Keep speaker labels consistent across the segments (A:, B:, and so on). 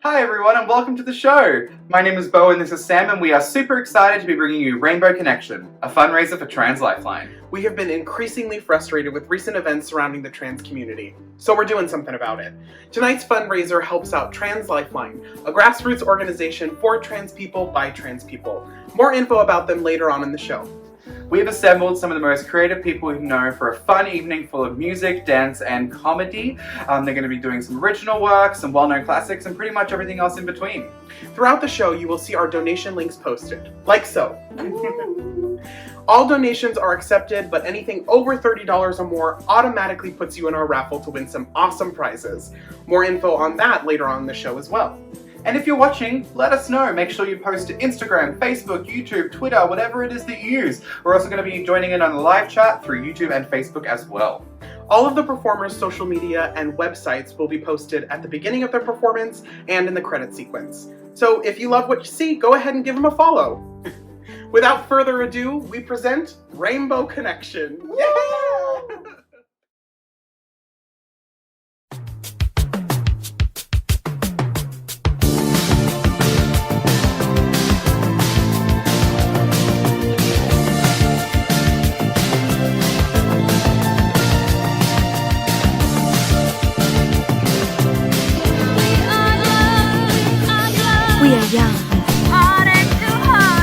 A: Hi everyone and welcome to the show! My name is Beau and this is Sam and we are super excited to be bringing you Rainbow Connection, a fundraiser for Trans Lifeline.
B: We have been increasingly frustrated with recent events surrounding the trans community, so we're doing something about it. Tonight's fundraiser helps out Trans Lifeline, a grassroots organization for trans people by trans people. More info about them later on in the show.
A: We have assembled some of the most creative people we know for a fun evening full of music, dance, and comedy. They're going to be doing some original work, some well-known classics, and pretty much everything else in between.
B: Throughout the show, you will see our donation links posted, like so. All donations are accepted, but anything over $30 or more automatically puts you in our raffle to win some awesome prizes. More info on that later on in the show as well.
A: And if you're watching, let us know. Make sure you post to Instagram, Facebook, YouTube, Twitter, whatever it is that you use. We're also going to be joining in on the live chat through YouTube and Facebook as well.
B: All of the performers' social media and websites will be posted at the beginning of their performance and in the credit sequence. So if you love what you see, go ahead and give them a follow. Without further ado, we present Rainbow Connection. Yeah!
C: We are young, heartache to heart,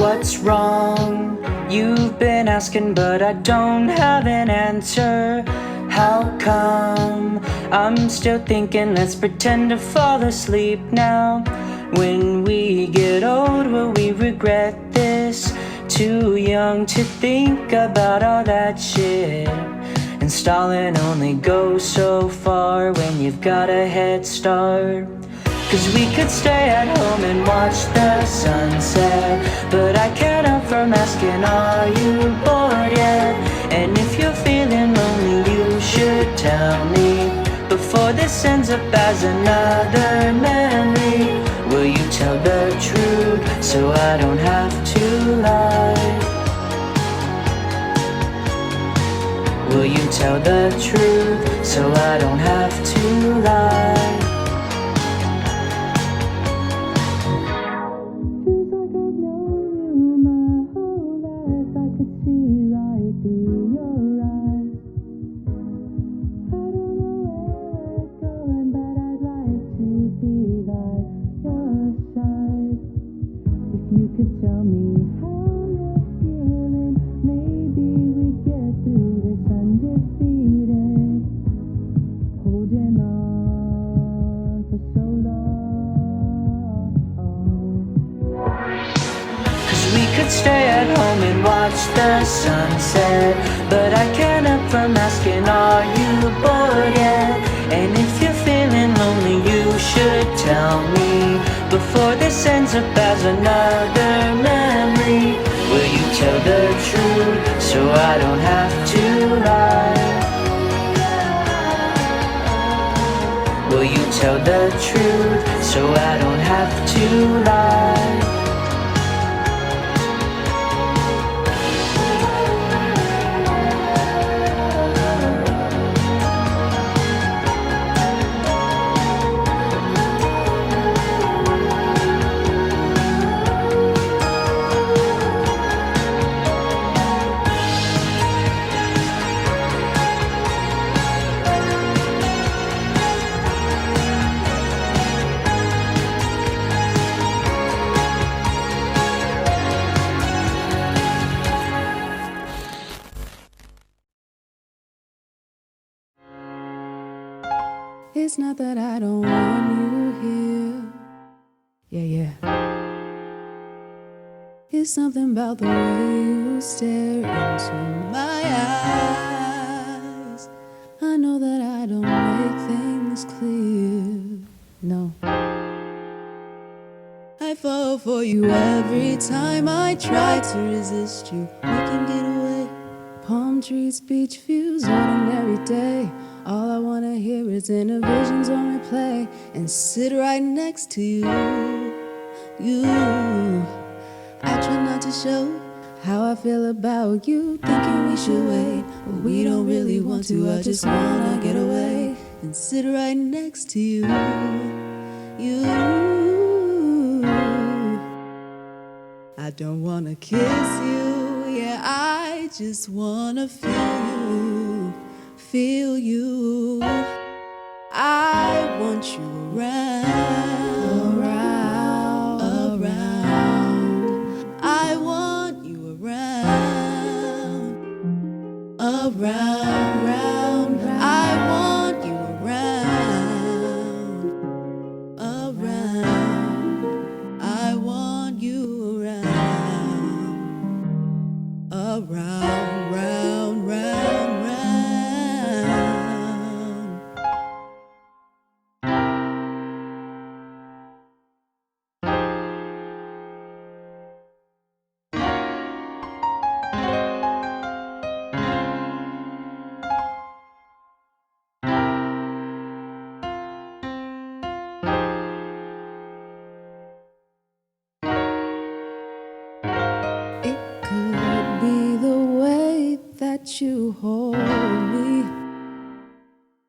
D: what's wrong? You've been asking, but I don't have an answer. How come? I'm still thinking, let's pretend to fall asleep now. When we get old, will we regret this? Too young to think about all that shit. And stalling only goes so far when you've got a head start. Cause we could stay at home and watch the sunset, but I can't help from asking, are you bored yet? And if you're feeling lonely, you should tell me before this ends up as another memory. Will you tell the truth so I don't have to lie? Will you tell the truth so I don't have to lie? Stay at home and watch the sunset, but I can't help from asking, are you bored yet? And if you're feeling lonely, you should tell me before this ends up as another memory. Will you tell the truth so I don't have to lie? Will you tell the truth so I don't have to lie?
E: It's not that I don't want you here. Yeah. It's something about the way you stare into my eyes. I know that I don't make things clear. No. I fall for you every time I try to resist you. We can get away. Palm trees, beach views, ordinary day. All I wanna hear is inner visions on replay and sit right next to you. I try not to show how I feel about you, thinking we should wait, but we don't really want to. I just wanna get away and sit right next to you. I don't wanna kiss you, yeah, I just wanna feel you. I want you around. I want you around. I want you around. I want you around. Round. You hold me.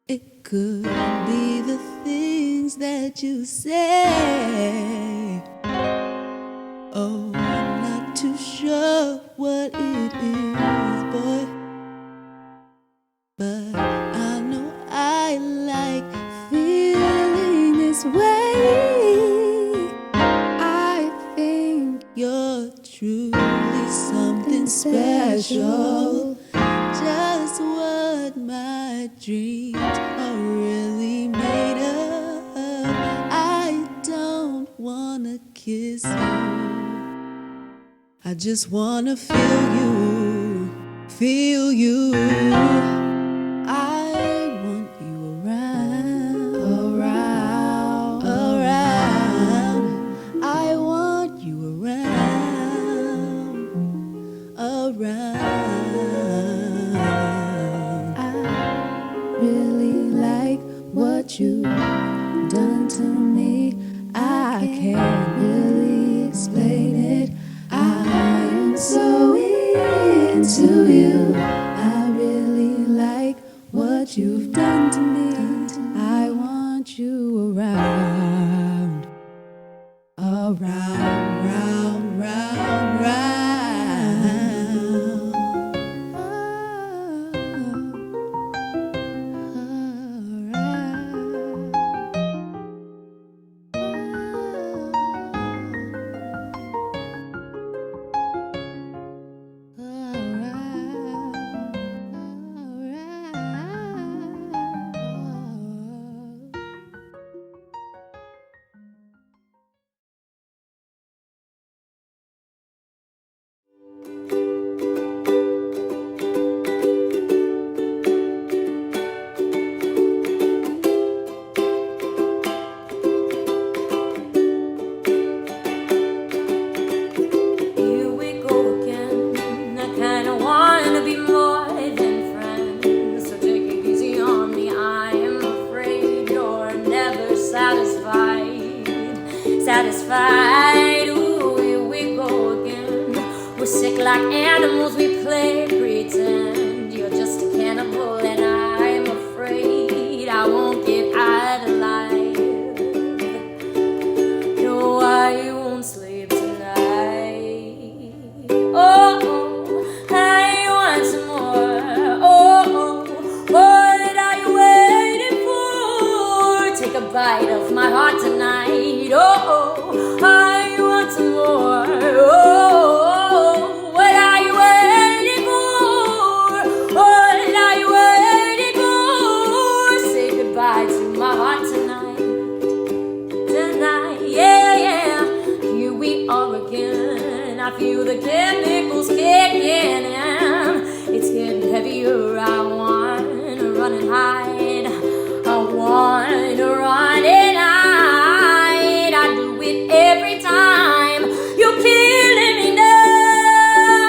E: It could be the things that you say. Oh, I'm not too sure what it is, boy, but I know I like feeling this way. I think you're true. truly something special. Just what my dreams are really made of. I don't wanna kiss you, I just wanna feel you, feel you. I want you around, around, around. I want you around, around. I really like what you've done to me. I can't really explain it. I am so into you. I really like what you've done to me. I want you around, around, round, round, round.
C: Satisfied, ooh, here we go again. We're sick like animals, we play pretend. You're just a cannibal and I'm afraid I won't get out alive. No, I won't sleep tonight. Oh, I want some more. Oh, what are you waiting for? Take a bite of my heart tonight. Oh, I want some more. Oh, what are you waiting for? What are you waiting for? Say goodbye to my heart tonight. Tonight, yeah, yeah. Here we are again. I feel the chemicals kicking in. It's getting heavier. I want to run and hide. I want to run and hide. I do it every time. You're killing me now,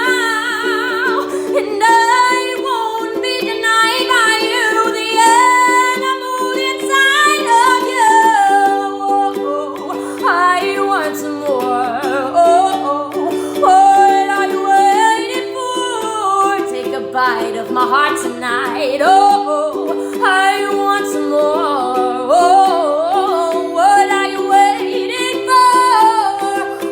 C: and I won't be denied by you. The animal inside of you. Oh, I want some more. Oh, what are you waiting for? Take a bite of my heart tonight. Oh, I want some more. Oh, what are you waiting for?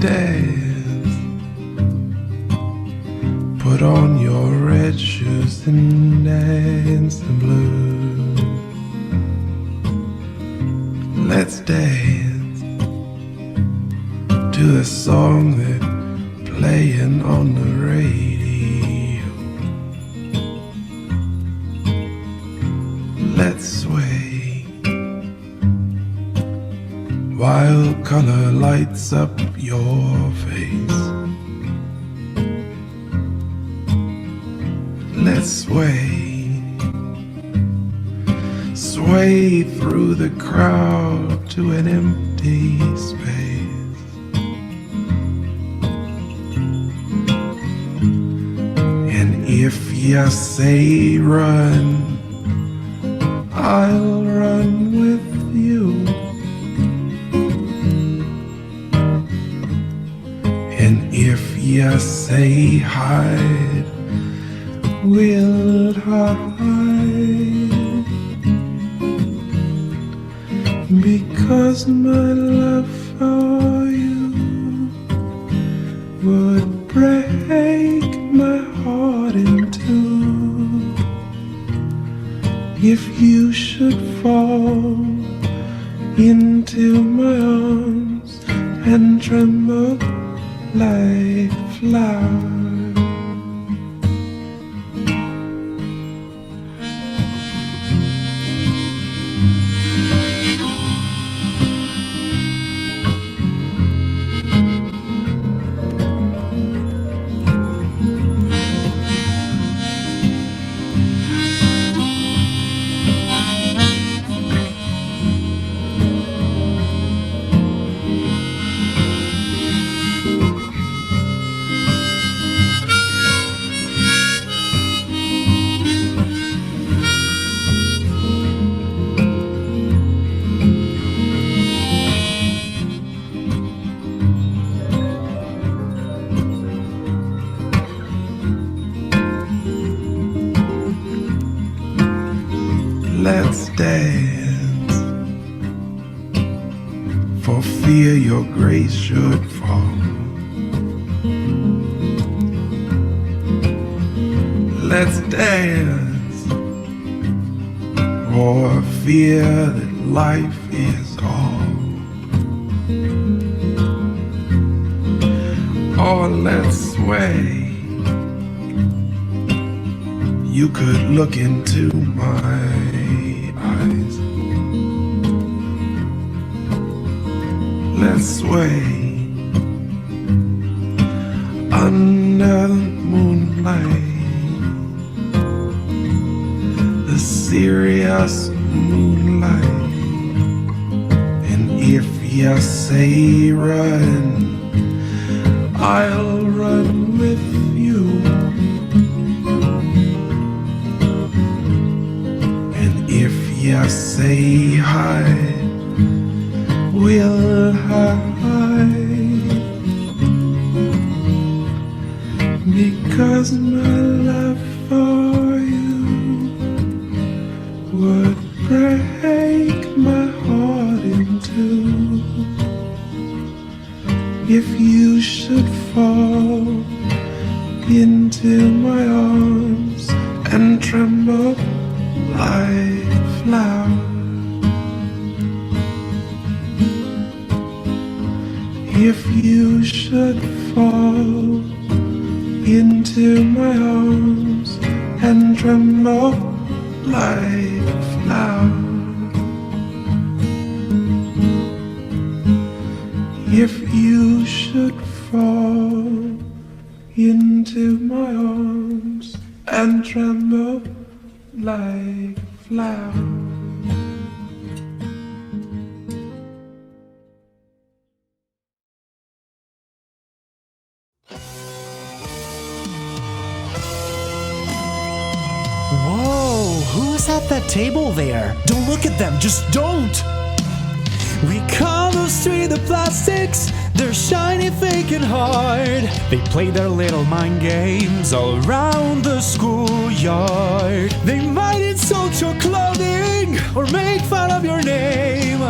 F: dance. Put on your red shoes and dance the blues. Let's dance to a song that's playing on the radio. Let's sway while color lights up your face. Let's sway through the crowd to an empty space. And if you say run, I'll run with you. And if you say hide, we'll hide. Because my love for you would break my heart in two. If you should fall into my arms and tremble like flowers. Let's dance, for fear your grace should fall. Let's dance, for fear that life is all. Or let's sway. You could look into my eyes. Let's sway under the moonlight, the serious moonlight. And if you say run, I'll run with you. You say hide, we'll hide. Because my love for you would break my heart in two. If you should fall into my arms and tremble like flower. If you should fall into my arms and tremble like flower. If you should fall into my arms and tremble like flower.
G: Whoa, who's at that table there? Don't look at them, just don't! We call the street the plastics, they're shiny, fake and hard. They play their little mind games all around the schoolyard. They might insult your clothing or make fun of your name,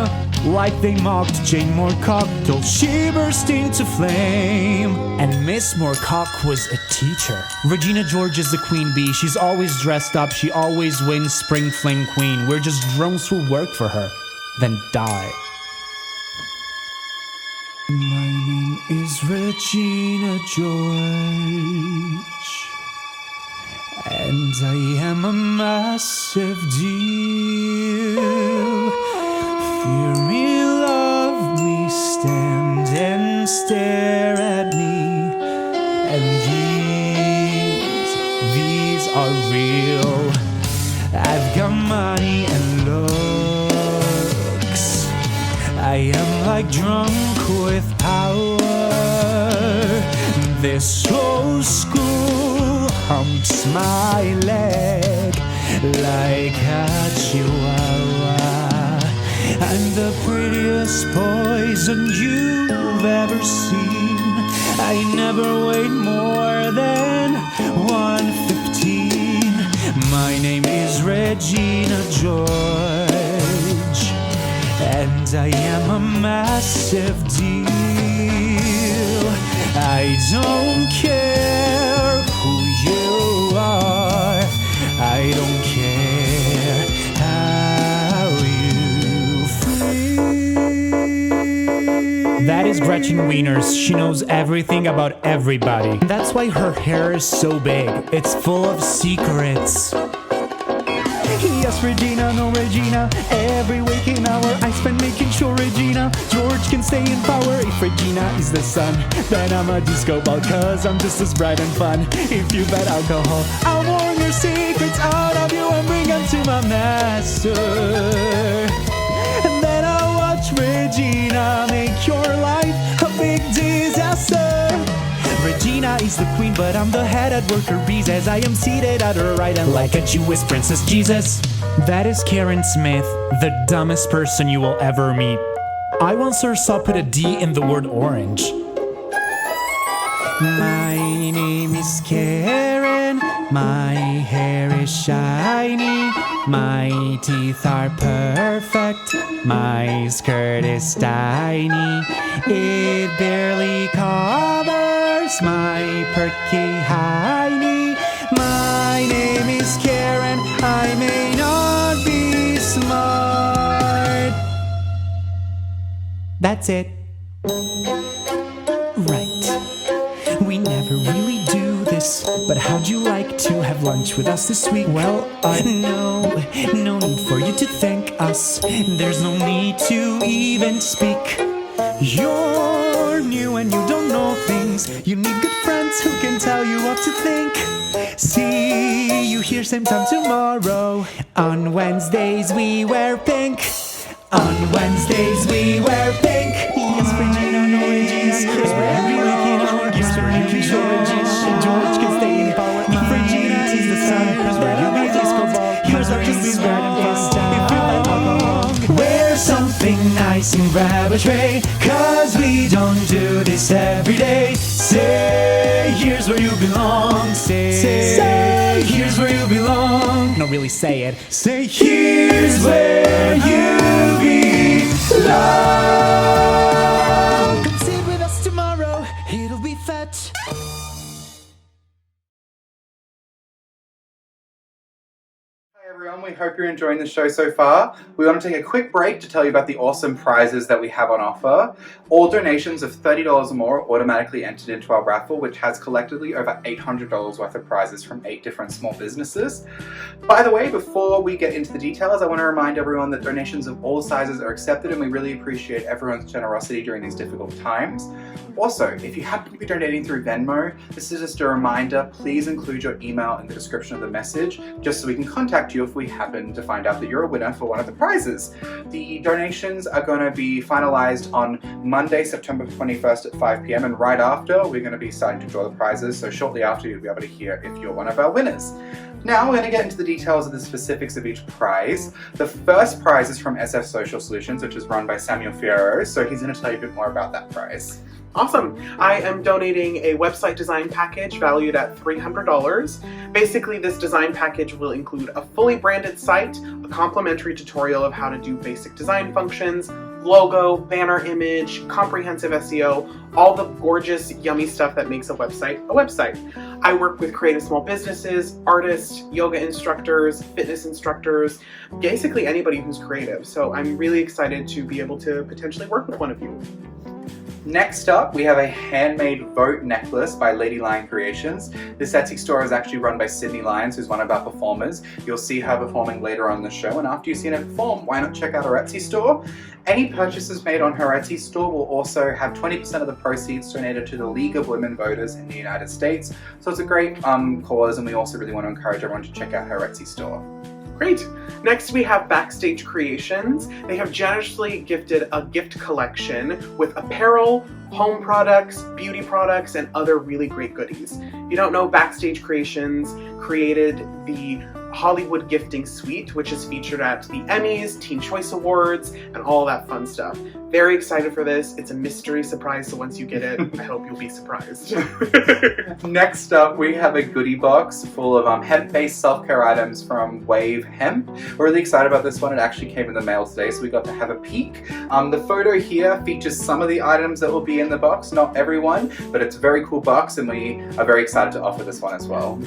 G: like they mocked Jane Moorcock till she burst into flame. And Miss Moorcock was a teacher. Regina George is the queen bee. She's always dressed up. She always wins Spring Fling Queen. We're just drones who work for her, then die. My name is Regina George, and I am a massive deal. Fear me, love me, stand and stare at me, and these are real. I've got money and looks. I am like drunk with power. This whole school humps my leg like a chihuahua. I'm the prettiest poison you've ever seen. I never weighed more than 115. My name is Regina George, and I am a massive deal. I don't care who you are. I don't care how you feel. That is Gretchen Wieners. She knows everything about everybody. That's why her hair is so big. It's full of secrets. Yes, Regina, no Regina. Every waking hour I spend making sure Regina George can stay in power. If Regina is the sun, then I'm a disco ball, cause I'm just as bright and fun. If you bet alcohol, I'll warn your secrets out of you and bring them to my master. And then I'll watch Regina make your life a big disaster. Regina is the queen, but I'm the head at worker bees, as I am seated at her right and like a Jewish princess Jesus. That is Karen Smith, the dumbest person you will ever meet. I once saw put a D in the word orange. My name is Karen, my hair is shiny, my teeth are perfect, my skirt is tiny, it barely covers my perky hiney. My name is Karen, I may not be smart. That's it. Right. We never really do this, but how'd you like to have lunch with us this week? Well, no need for you to thank us. There's no need to even speak. You're new and you don't know things. You need good friends who can tell you what to think. See you here same time tomorrow. On Wednesdays we wear pink. On Wednesdays we wear pink. Yes, Regina, no Regina. Yes, Regina, yes, Regina. George can stay in power. If Regina is the sun, here's where you be disco ball. Here's our just be red and fast. If you like alcohol, wear something nice and grab a tray, cause we don't do this every day. Say, here's where you belong. Say, here's where you belong. No, really say it. Say, here's where you belong. Come sit with us tomorrow, it'll be fat.
A: Hi everyone, we hope you're enjoying the show so far. We want to take a quick break to tell you about the awesome prizes that we have on offer. All donations of $30 or more are automatically entered into our raffle, which has collectively over $800 worth of prizes from 8 different small businesses. By the way, before we get into the details, I want to remind everyone that donations of all sizes are accepted, and we really appreciate everyone's generosity during these difficult times. Also, if you happen to be donating through Venmo, this is just a reminder, please include your email in the description of the message, just so we can contact you if we happen to find out that you're a winner for one of the prizes. The donations are going to be finalized on Monday, September 21st at 5 p.m. and right after, we're going to be starting to draw the prizes, so shortly after you'll be able to hear if you're one of our winners. Now we're going to get into the details of the specifics of each prize. The first prize is from SF Social Solutions, which is run by Samuel Fierro, so he's going to tell you a bit more about that prize.
B: Awesome. I am donating a website design package valued at $300. Basically, this design package will include a fully branded site, a complimentary tutorial of how to do basic design functions, logo, banner image, comprehensive SEO, all the gorgeous, yummy stuff that makes a website a website. I work with creative small businesses, artists, yoga instructors, fitness instructors, basically anybody who's creative. So I'm really excited to be able to potentially work with one of you.
A: Next up, we have a handmade vote necklace by Lifeline Creations. This Etsy store is actually run by Sydney Lyons, who's one of our performers. You'll see her performing later on the show, and after you've seen her perform, why not check out her Etsy store? Any purchases made on her Etsy store will also have 20% of the proceeds donated to the League of Women Voters in the United States. So it's a great cause, and we also really want to encourage everyone to check out her Etsy store.
B: Great. Next we have Backstage Creations. They have generously gifted a gift collection with apparel, home products, beauty products, and other really great goodies. If you don't know, Backstage Creations created the Hollywood Gifting Suite, which is featured at the Emmys, Teen Choice Awards, and all that fun stuff. Very excited for this. It's a mystery surprise, so once you get it, I hope you'll be surprised.
A: Next up, we have a goodie box full of hemp-based self-care items from Wave Hemp. We're really excited about this one. It actually came in the mail today, so we got to have a peek. The photo here features some of the items that will be in the box, not everyone, but it's a very cool box, and we are very excited to offer this one as well.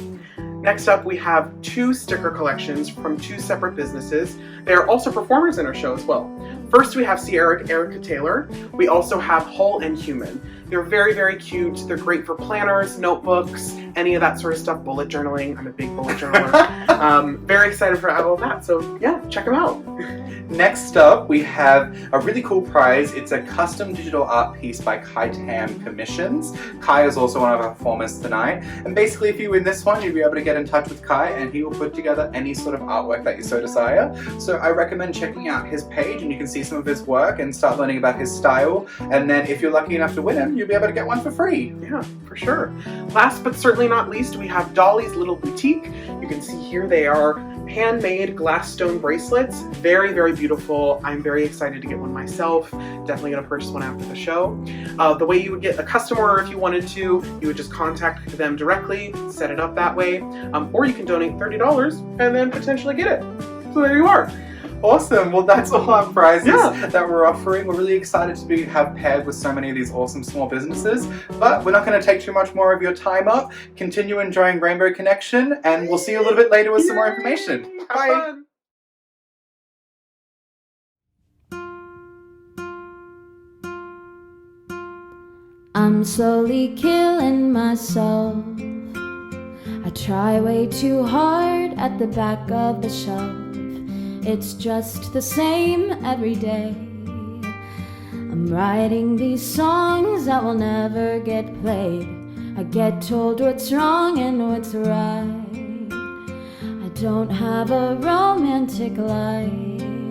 B: Next up, we have 2 sticker collections from 2 separate businesses. They are also performers in our show as well. First, we have Erica Taylor. We also have Whole and Human. They're very, very cute. They're great for planners, notebooks, any of that sort of stuff, bullet journaling. I'm a big bullet journaler. Very excited for all of that. So yeah, check them out.
A: Next up, we have a really cool prize. It's a custom digital art piece by Tamm Commissions. Kai is also one of our performers tonight. And basically, if you win this one, you'll be able to get in touch with Kai and he will put together any sort of artwork that you so desire. So I recommend checking out his page and you can see some of his work and start learning about his style. And then if you're lucky enough to win him, you'll be able to get one for free.
B: Yeah, for sure. Last but certainly not least, we have Dolly's Little Boutique. You can see here they are handmade glass stone bracelets. Very, very beautiful. I'm very excited to get one myself. Definitely going to purchase one after the show. The way you would get a custom order if you wanted to, you would just contact them directly, set it up that way, or you can donate $30 and then potentially get it. So there you are.
A: Awesome. Well, that's all our prizes that we're offering. We're really excited to have paired with so many of these awesome small businesses. But we're not going to take too much more of your time up. Continue enjoying Rainbow Connection, and we'll see you a little bit later with some more information. Bye.
C: I'm slowly killing myself. I try way too hard at the back of the shelf. It's just the same every day. I'm writing these songs that will never get played. I get told what's wrong and what's right. I don't have a romantic life,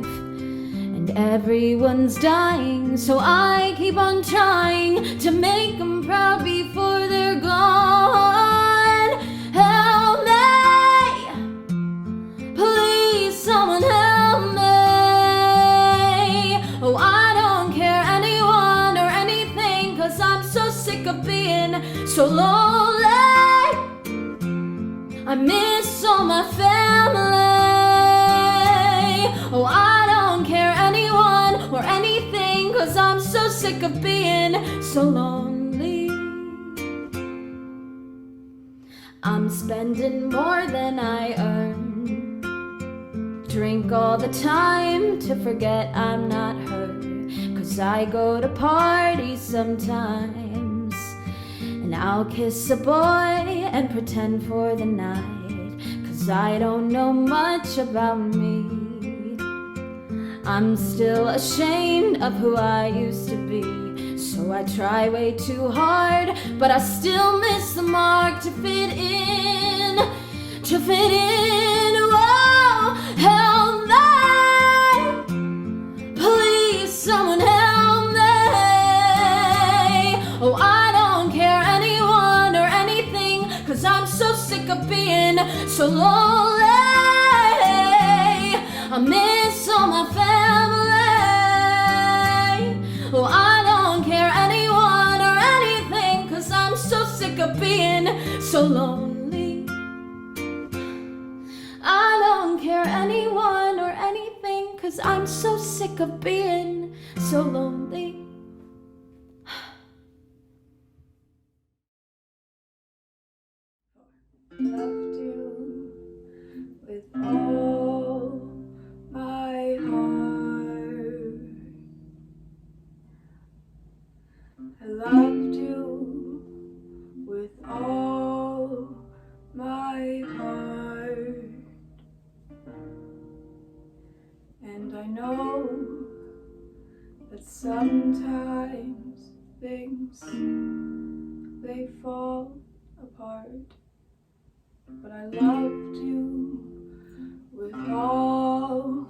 C: and everyone's dying, so I keep on trying to make them proud before they're gone. Help me, please, someone help me. Oh, I don't care anyone or anything, 'cause I'm so sick of being so lonely. I miss all my family. Oh, I don't care anyone or anything, 'cause I'm so sick of being so lonely. I'm spending more than I earn. Drink all the time to forget I'm not her, 'cause I go to parties sometimes, and I'll kiss a boy and pretend for the night, 'cause I don't know much about me. I'm still ashamed of who I used to be, so I try way too hard, but I still miss the mark to fit in, to fit in. Whoa, help me, please, someone help me. Oh, I don't care anyone or anything, 'cause I'm so sick of being so lonely. I miss all my family. Oh, I don't care anyone or anything, 'cause I'm so sick of being so lonely. I don't care anyone or anything, 'cause I'm so sick of being so so lonely. Loved you with all my heart. I loved you with all my heart. And I know that sometimes things, they fall apart. But I loved you with all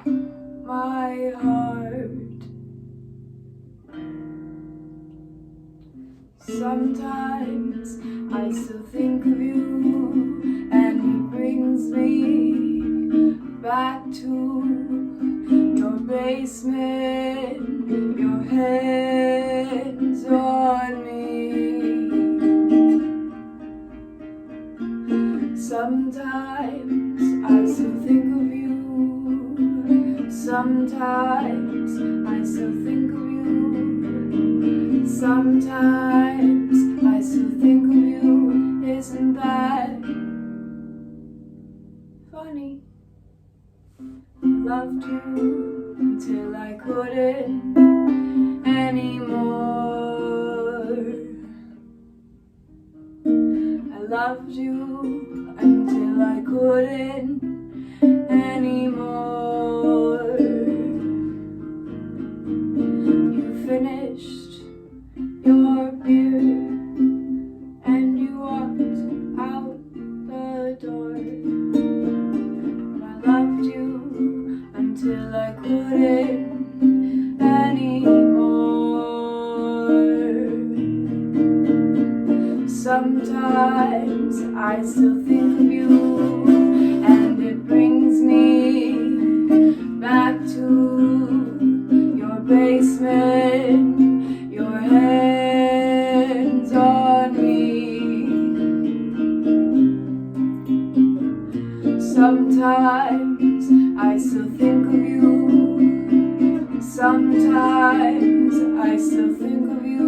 C: my heart. Sometimes I still think of you, and it brings me back to your basement, your hands on me. Sometimes I still think of you. Sometimes I still think of you. Sometimes I still think of you. Isn't that funny? Loved you until I couldn't anymore. I loved you until I couldn't anymore. You finished your beer and you walked out the door. But I loved you until I couldn't anymore. Sometimes I still think of you, and it brings me back to your basement, your hands on me. Sometimes I still think of you. Sometimes I still think of you.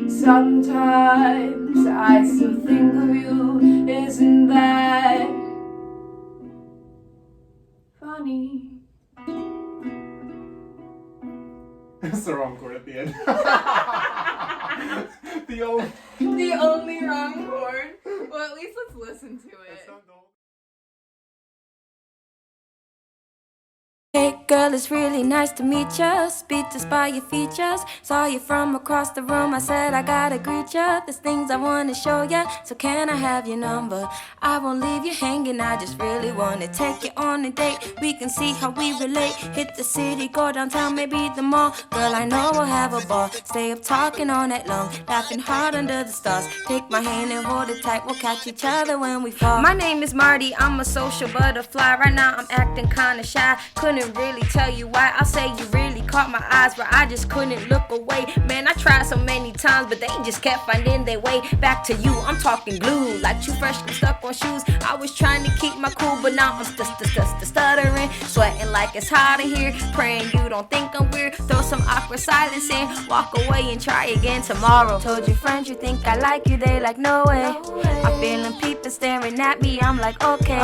C: Sometimes I still think of you. Isn't that funny?
A: That's the wrong chord at the end. the only.
H: The only wrong chord. Well, at least let's listen to it.
C: Hey girl, it's really nice to meet ya. Speechless by your features. Saw you from across the room. I said I gotta greet ya. There's things I wanna show ya. So can I have your number? I won't leave you hanging. I just really wanna take you on a date. We can see how we relate. Hit the city, go downtown, maybe the mall. Girl, I know we'll have a ball. Stay up talking all night long, laughing hard under the stars. Take my hand and hold it tight. We'll catch each other when we fall. My name is Marti. I'm a social butterfly. Right now I'm acting kinda shy. Couldn't really tell you why. I'll say you really caught my eyes, but I just couldn't look away. Man, I tried so many times, but they just kept finding their way back to you. I'm talking glue, like you freshly stuck on shoes. I was trying to keep my cool, but now I'm stuttering, sweating like it's hot in here. Praying you don't think I'm weird. Throw some awkward silence in, walk away and try again tomorrow. Told your friends you think I like you, they like no way. I'm feeling people staring at me, I'm like okay.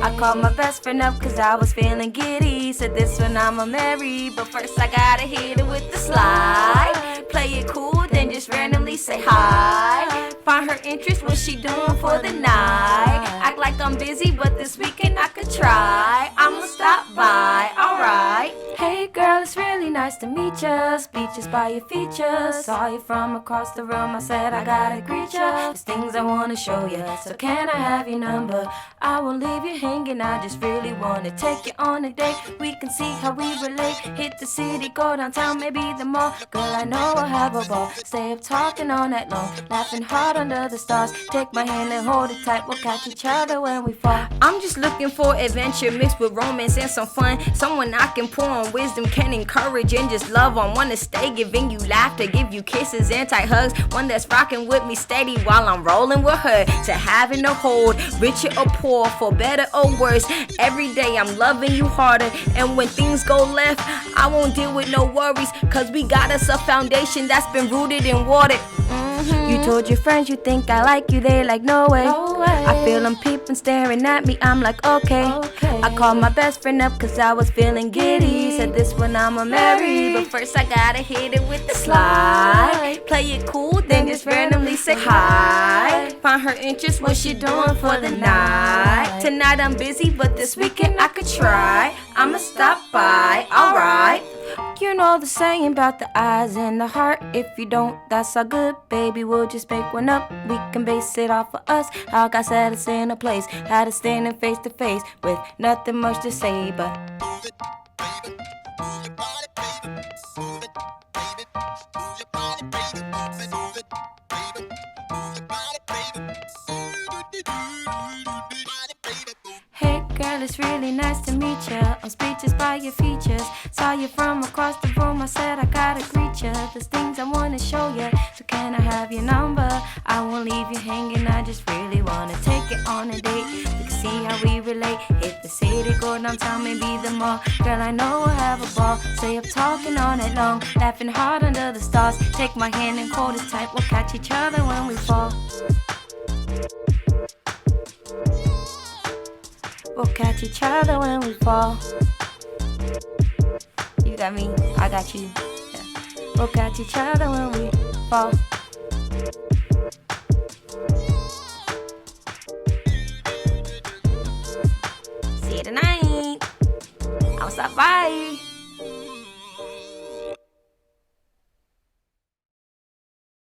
C: I called my best friend up cause I was feeling giddy. Said this one I'ma marry, but first I gotta hit it with the slide. Play it cool, then just randomly say hi. Find her interest, what she doing for the night. Act like I'm busy, but this weekend I could try. I'ma stop by, alright. Hey girl, it's really nice to meet ya. Speeches by your features. Saw you from across the room, I said I gotta greet ya. There's things I wanna show ya, so can I have your number? I won't leave you hanging, I just really wanna take you on a date. We can see how we relate. Hit the city, go downtown, maybe the mall. Girl, I know I'll have have a ball. Stay up talking all night long, laughing hard under the stars. Take my hand and hold it tight, we'll catch each other when we fall. I'm just looking for adventure mixed with romance and some fun. Someone I can pour on wisdom, can encourage and just love on. Wanna stay giving you laughter, give you kisses and tight hugs. One that's rocking with me steady while I'm rolling with her. To having a hold, richer or poor, for better or worse. Every day I'm loving you harder, and when things go left, I won't deal with no worries, cause we got us a foundation that's been rooted and watered. You told your friends you think I like you, they like no way. I feel them peeping, staring at me, I'm like okay. I called my best friend up cause I was feeling giddy. Said this one I'ma marry, but first I gotta hit it with the slide. Play it cool, then just randomly say hi. Find her interest, what she doing for the night. Tonight I'm busy, but this weekend I could try. I'ma stop by, alright. You know the saying about the eyes and the heart. If you don't, that's all good, baby, we'll just make one up. We can base it off of us. How God set us in a place, had us standing face to face with nothing much to say but hey girl, it's really nice to meet ya. I'm speechless by your features. Saw you from across the room, I said I gotta greet ya. There's things I wanna show ya, so can I have your number? I won't leave you hanging, I just really wanna take it on a date. We can see how we relate. Hit the city, go downtown, maybe the mall. Girl, I know we'll have a ball. Stay up talking all night long, laughing hard under the stars. Take my hand and hold it tight, we'll catch each other when we fall. We'll catch each other when we fall. You got me, I got you. Yeah. We'll catch each other when we fall. See you tonight. I'll stop by.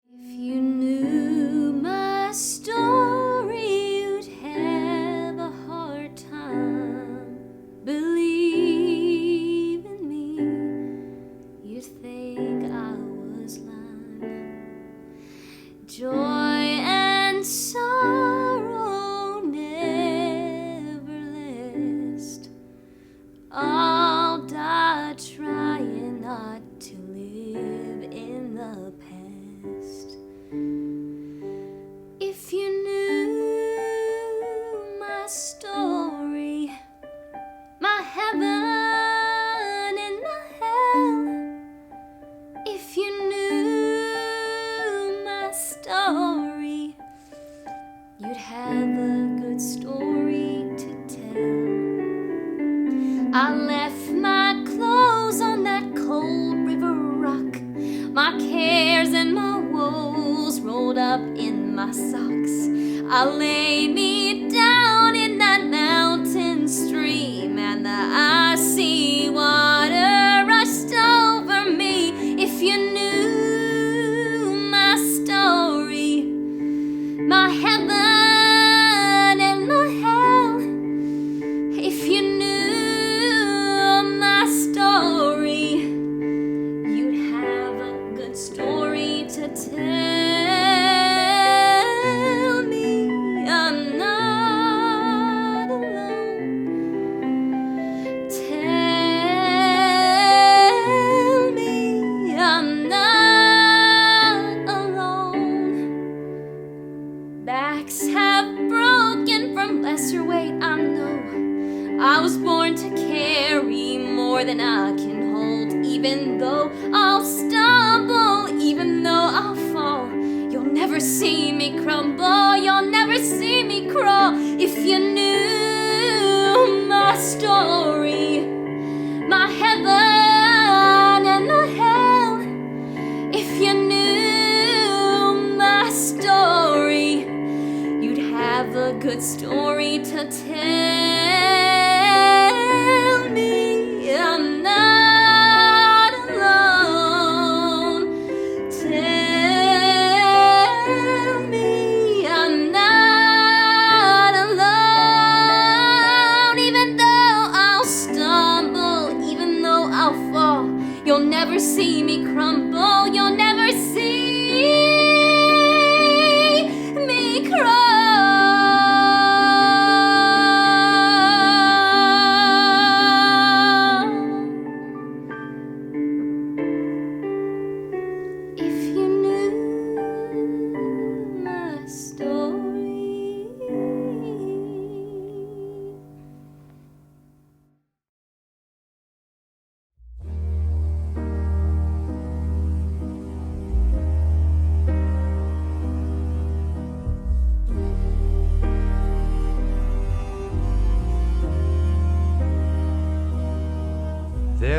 C: If you knew my story, you'd have a hard time believing me. You'd think I was lying. Joy and sorrow never last. I'll die trying not to live in the past. If you knew my story, my heaven and my hell. If you knew my story, you'd have a good story to tell. I left my clothes on that cold river rock, my cares and my woes rolled up in my socks. I lay me down in that mountain stream, and the icy water rushed over me. If you knew my story, my heaven and my hell. If you knew my story, you'd have a good story to tell. I was born to carry more than I can hold. Even though I'll stumble, even though I'll fall, you'll never see me crumble, you'll never see me crawl. If you knew my story, my heaven and my hell. If you knew my story, you'd have a good story to tell. I'm not alone. Tell me I'm not alone. Even though I'll stumble, even though I'll fall, you'll never see me crumble, you'll never see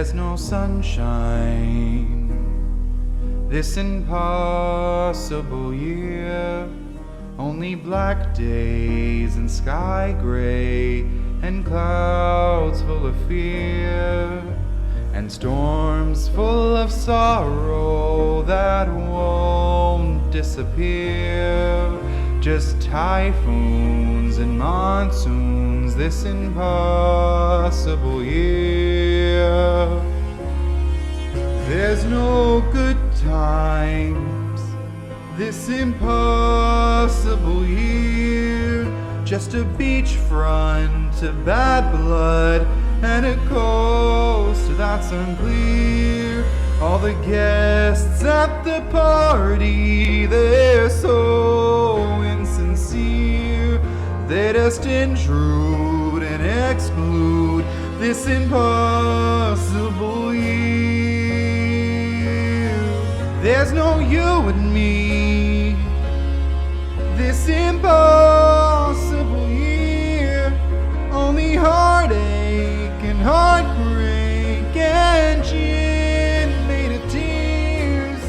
A: There's no sunshine this impossible year. Only black days and sky gray and clouds full of fear and storms full of sorrow that won't disappear. Just typhoons and monsoons this impossible year. There's no good times this impossible year. Just a beachfront of bad blood and a coast that's unclear. All the guests at the party, they're so insincere. They just intrude and exclude this impossible year. There's no you and me this impossible year. Only heartache and heartbreak and gin made of tears.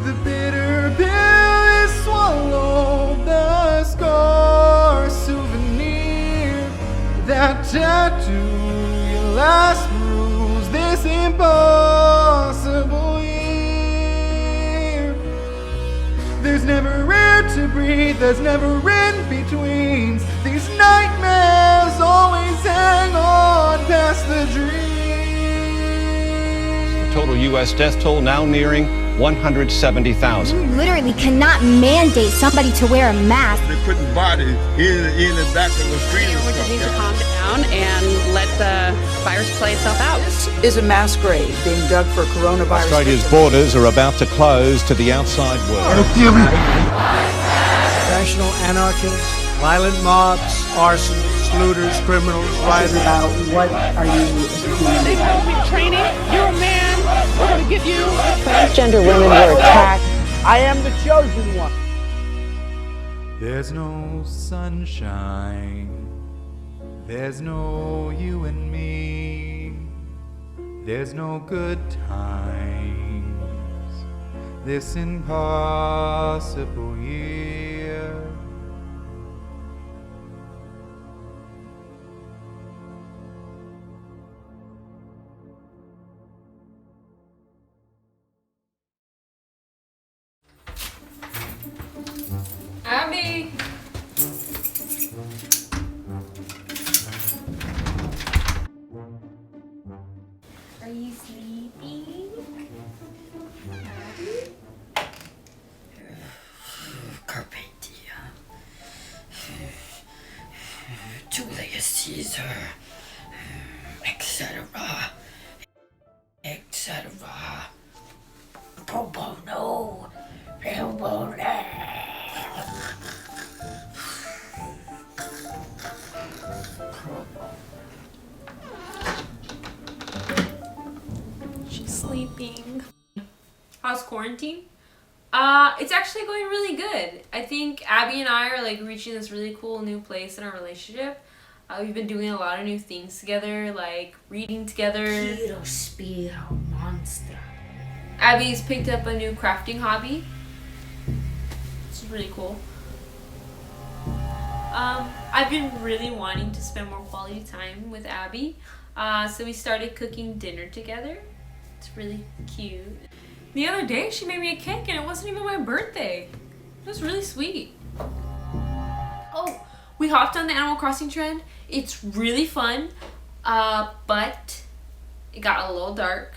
A: The bitter pill is swallowed, the scar souvenir, that tattoo, your last bruise, this impossible year. There's never air to breathe, there's never in-betweens. These nightmares always hang on past the dreams.
I: Total U.S. death toll now nearing 170,000.
J: You literally cannot mandate somebody to wear a mask.
K: They're putting bodies in the back of the street.
L: We just need to calm down and let the virus play itself out.
M: This is a mass grave being dug for coronavirus.
I: Australia's borders are about to close to the outside world.
G: National anarchists, violent mobs, arsonists, looters, criminals, rioters.
M: What are you doing?
L: They told me training. You're a man. We're going to get you.
M: Transgender women were attacked. I am the chosen one.
A: There's no sunshine. There's no you and me. There's no good times this impossible year.
C: Abby! Are you sleeping? Abby?
M: Carpathia. Julius Caesar. Etc. Etc. Pro bono. Pro bono.
C: She's sleeping. How's quarantine? It's actually going really good. I think Abby and I are like reaching this really cool new place in our relationship. We've been doing a lot of new things together, like reading together.
M: Quiero spiro monster.
C: Abby's picked up a new crafting hobby. It's really cool. I've been really wanting to spend more quality time with Abby. So we started cooking dinner together. It's really cute. The other day she made me a cake and it wasn't even my birthday. It was really sweet. Oh, we hopped on the Animal Crossing trend. It's really fun, but it got a little dark.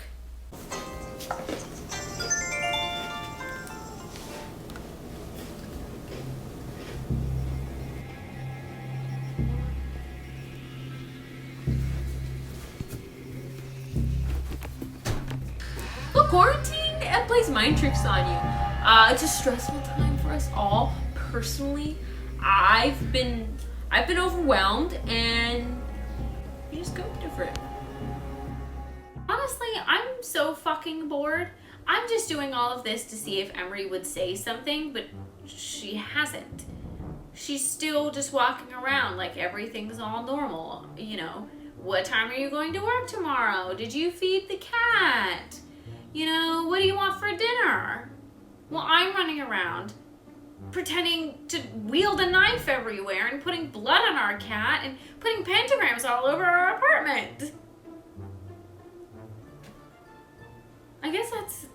C: Look, quarantine, it plays mind tricks on you. It's a stressful time for us all. Personally, I've been overwhelmed, and you just go different.
N: Honestly, I'm so fucking bored. I'm just doing all of this to see if Emery would say something, but she hasn't. She's still just walking around like everything's all normal, you know. What time are you going to work tomorrow? Did you feed the cat? You know, what do you want for dinner? Well, I'm running around pretending to wield a knife everywhere and putting blood on our cat and putting pentagrams all over our apartment. I guess that's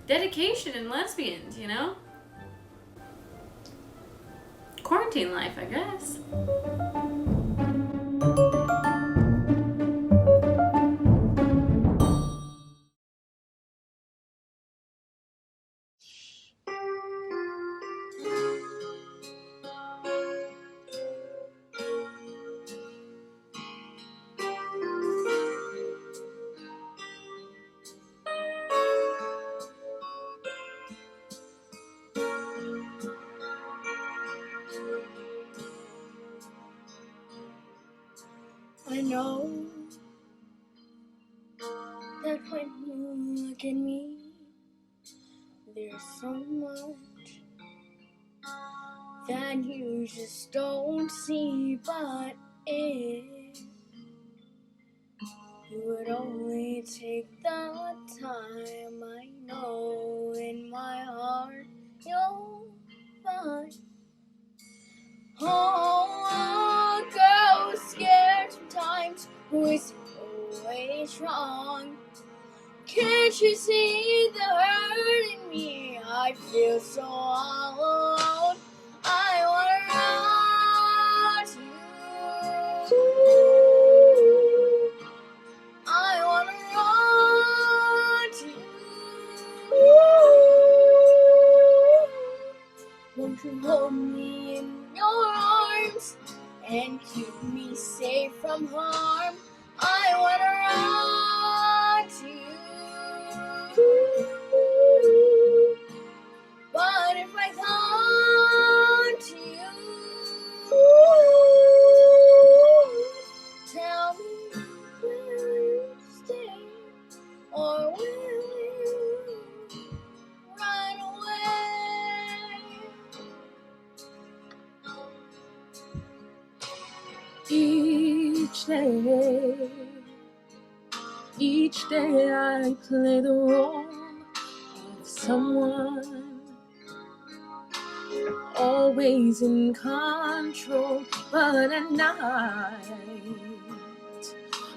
N: dedication and lesbians, you know? Quarantine life, I guess.
C: I know that when you look at me, there's so much that you just don't see. But if you would only take the time, I know in my heart you'll find. Oh, a girl who's scared sometimes, who is always wrong. Can't you see the hurt in me? I feel so all alone. I wanna run to you. I wanna run to you. Won't you hold me in your arms and keep me safe from harm? I wanna run to you, but if I come to you, tell me, will you stay or will you run away? Each day I play the role of someone always in control, but at night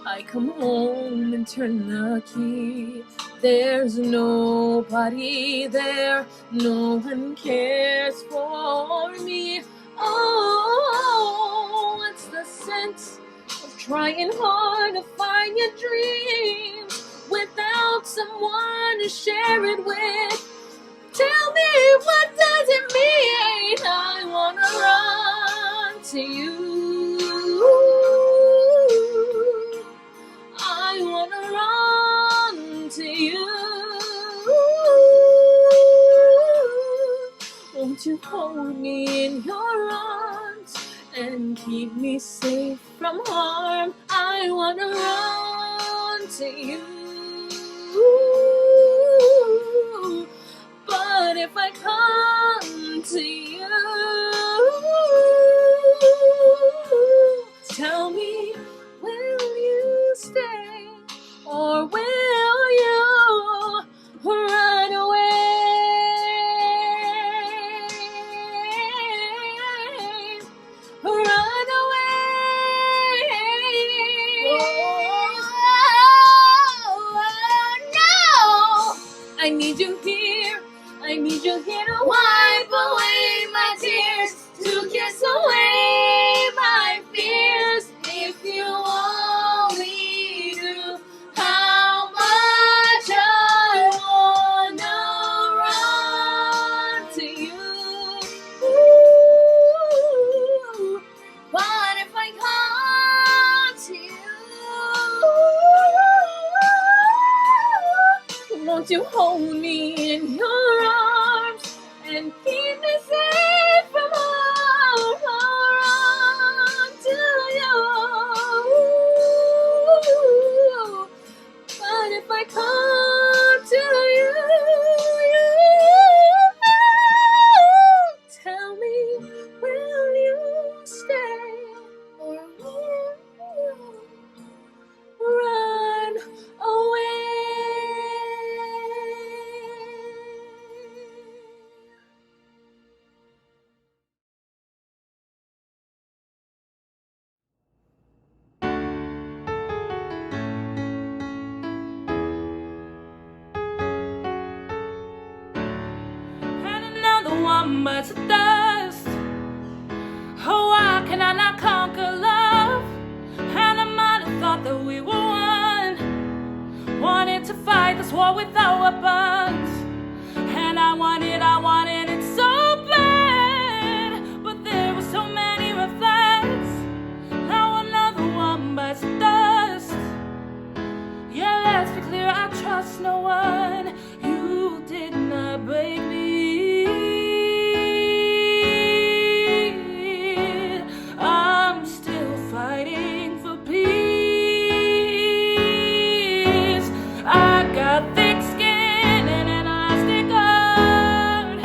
C: I come home and turn the key. There's nobody there, no one cares for me. Oh, what's the sense of trying hard to find your dreams without someone to share it with? Tell me, what does it mean? I wanna run to you. I wanna run to you. Won't you hold me in your arms and keep me safe from harm? I wanna run to you. But if I come to you, tell me, will you stay or will you run away? Run away. Oh, no! I need you here. I need you here to wipe away my tears. one bites the dust. Oh, why can I not conquer love? And I might have thought that we were one. Wanted to fight this war without weapons. And I wanted it so bad. But there were so many red flags. Now another one bites the dust. Yeah, let's be clear, I trust no one. You did not break me. I'm still fighting for peace. I got thick skin and an elastic guard.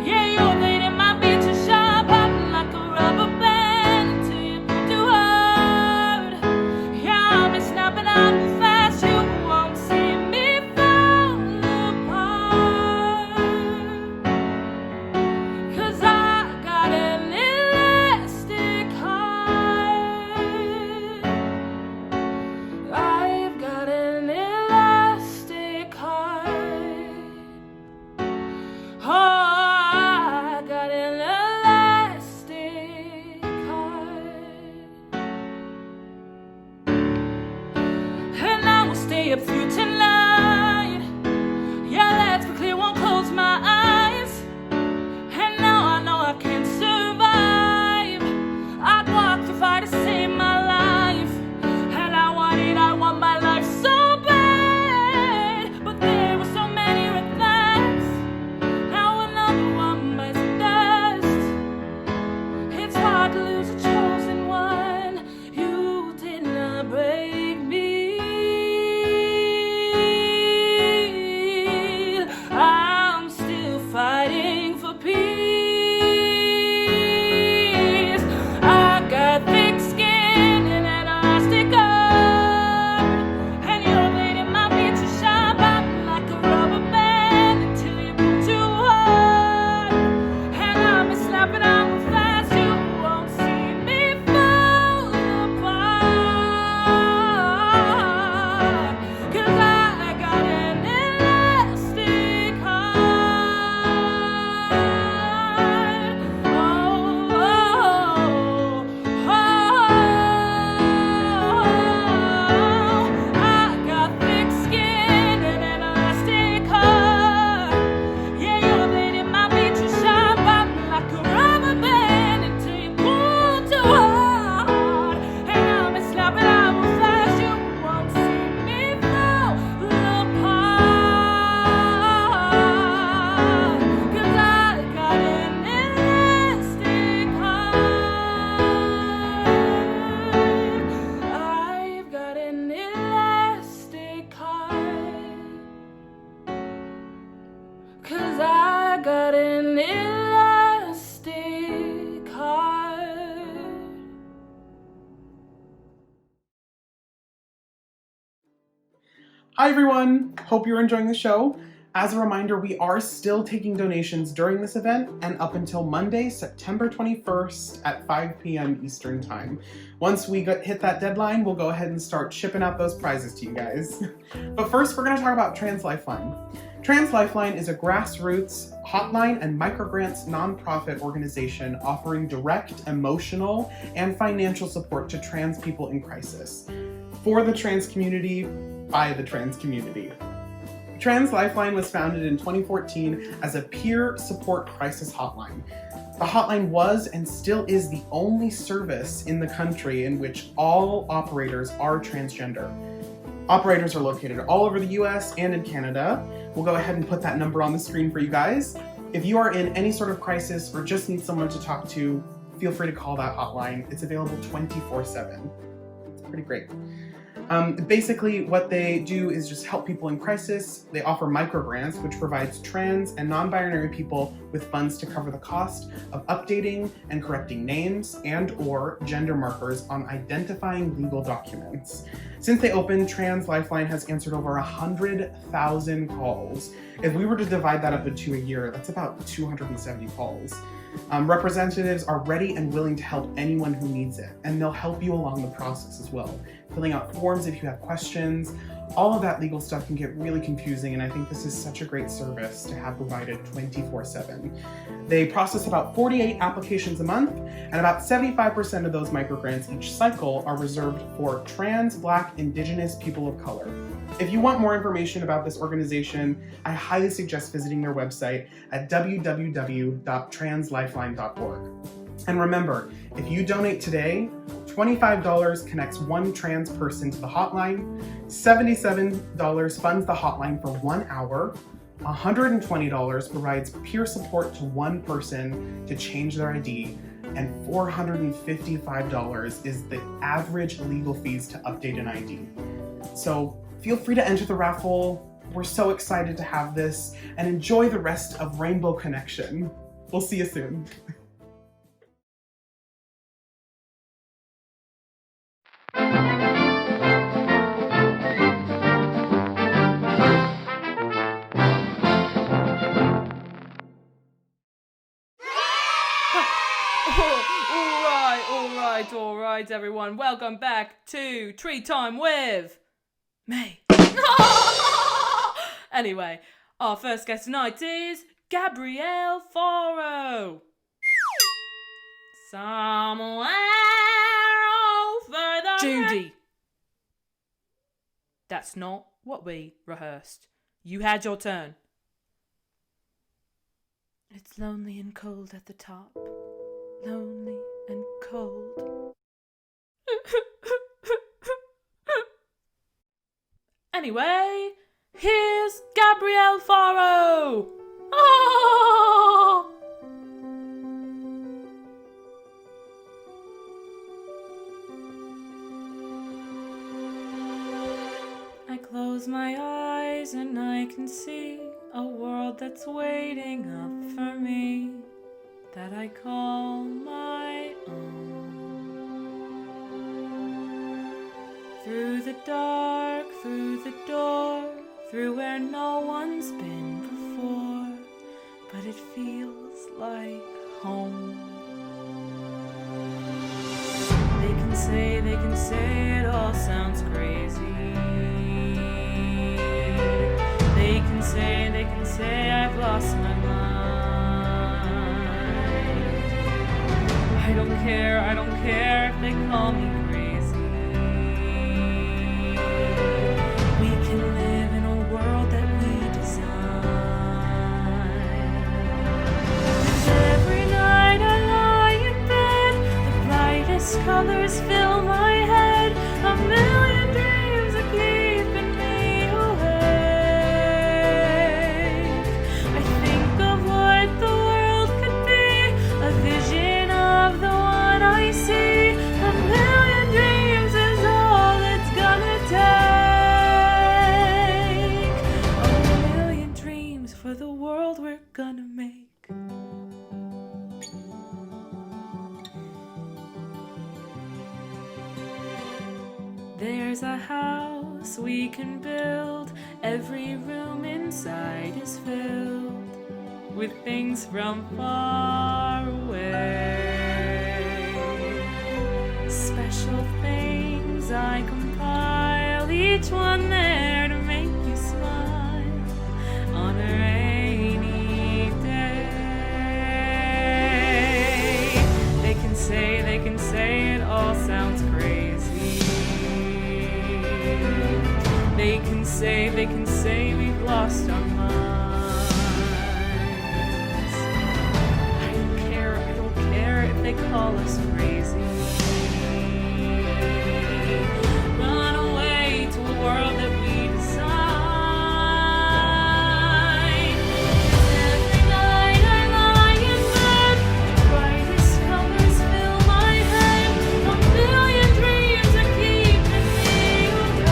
C: Yeah, your lady might be too sharp, popping like a rubber band until you pull too hard. Yeah, I'll be snapping out too fast, you won't see me fall apart. 'Cause I got an elastic heart. I've got an elastic heart. Oh, I got an elastic heart. And I will stay up through tonight. Yeah, let's be clear, won't close my eyes. And now I know I can survive. I'd walk through fire to save my life. And I want my life so bad. But there were so many red flags. Now another one bites the dust. It's hard to lose a chosen one. You did not break me. I'm still fighting for peace. I got thick skin and an elastic guard. And your lady might be too sharp, popping like a rubber band until you pull too hard. And I'll be snapping out real fast, you won't see me fall apart. 'Cause I got an elastic heart. Oh, oh, oh, I got thick skin and an elastic heart. Yeah, your lady might be too sharp, popping like a rubber band until you pull too hard. And I'll be snapping out real fast, you won't see me fall apart. 'Cause I got an elastic heart. I've got an elastic heart. 'Cause I got an elastic heart.
B: Hi everyone, hope you're enjoying the show. As a reminder, we are still taking donations during this event and up until Monday, September 21st at 5 p.m. Eastern Time. Once we hit that deadline, we'll go ahead and start shipping out those prizes to you guys. But first, we're going to talk about Trans Lifeline. Trans Lifeline is a grassroots hotline and microgrants nonprofit organization offering direct emotional and financial support to trans people in crisis. For the trans community, by the trans community. Trans Lifeline was founded in 2014 as a peer support crisis hotline. The hotline was and still is the only service in the country in which all operators are transgender. Operators are located all over the US and in Canada. We'll go ahead and put that number on the screen for you guys. If you are in any sort of crisis or just need someone to talk to, feel free to call that hotline. It's available 24/7. It's pretty great. Basically, what they do is just help people in crisis. They offer microgrants, which provides trans and non-binary people with funds to cover the cost of updating and correcting names and/or gender markers on identifying legal documents. Since they opened, Trans Lifeline has answered over 100,000 calls. If we were to divide that up into a year, that's about 270 calls. Representatives are ready and willing to help anyone who needs it, and they'll help you along the process as well. filling out forms if you have questions. All of that legal stuff can get really confusing, and I think this is such a great service to have provided 24/7. They process about 48 applications a month, and about 75% of those microgrants each cycle are reserved for trans, Black, Indigenous people of color. If you want more information about this organization, I highly suggest visiting their website at www.translifeline.org. And remember, if you donate today, $25 connects one trans person to the hotline, $77 funds the hotline for 1 hour, $120 provides peer support to one person to change their ID, and $455 is the average legal fees to update an ID. So feel free to enter the raffle. We're so excited to have this, and enjoy the rest of Rainbow Connection. We'll see you soon.
O: All right, everyone. Welcome back to Tree Time with me. Anyway, our first guest tonight is Gabrielle Farrow. Somewhere over the... Judy. That's not what we rehearsed. You had your turn. It's lonely and cold at the top. Lonely and cold. Anyway, here's Gabrielle Farrow. Oh! I close my eyes and I can see a world that's waiting up for me, that I call my own. Through the dark, through the door, through where no one's been before, but it feels like home. They can say it all sounds crazy. They can say I've lost my mind. I don't care if they call me crazy. We can live in a world that we design. And every night I lie in bed, the brightest colors fill my head. A million dreams are keeping me awake. I think of what the world could be, a vision of the one I see. A million dreams is all it's gonna take. A million dreams for the world we're gonna make. There's a house we can build. Every room inside is filled with things from far away. Special things I compile, each one there to make you smile on a rainy day. They can say it all sounds crazy. They can say we've lost our minds. I don't care if they call us crazy. Run away to a world that we design. Every night I lie in bed, the brightest colors fill my head. A million dreams are keeping me awake.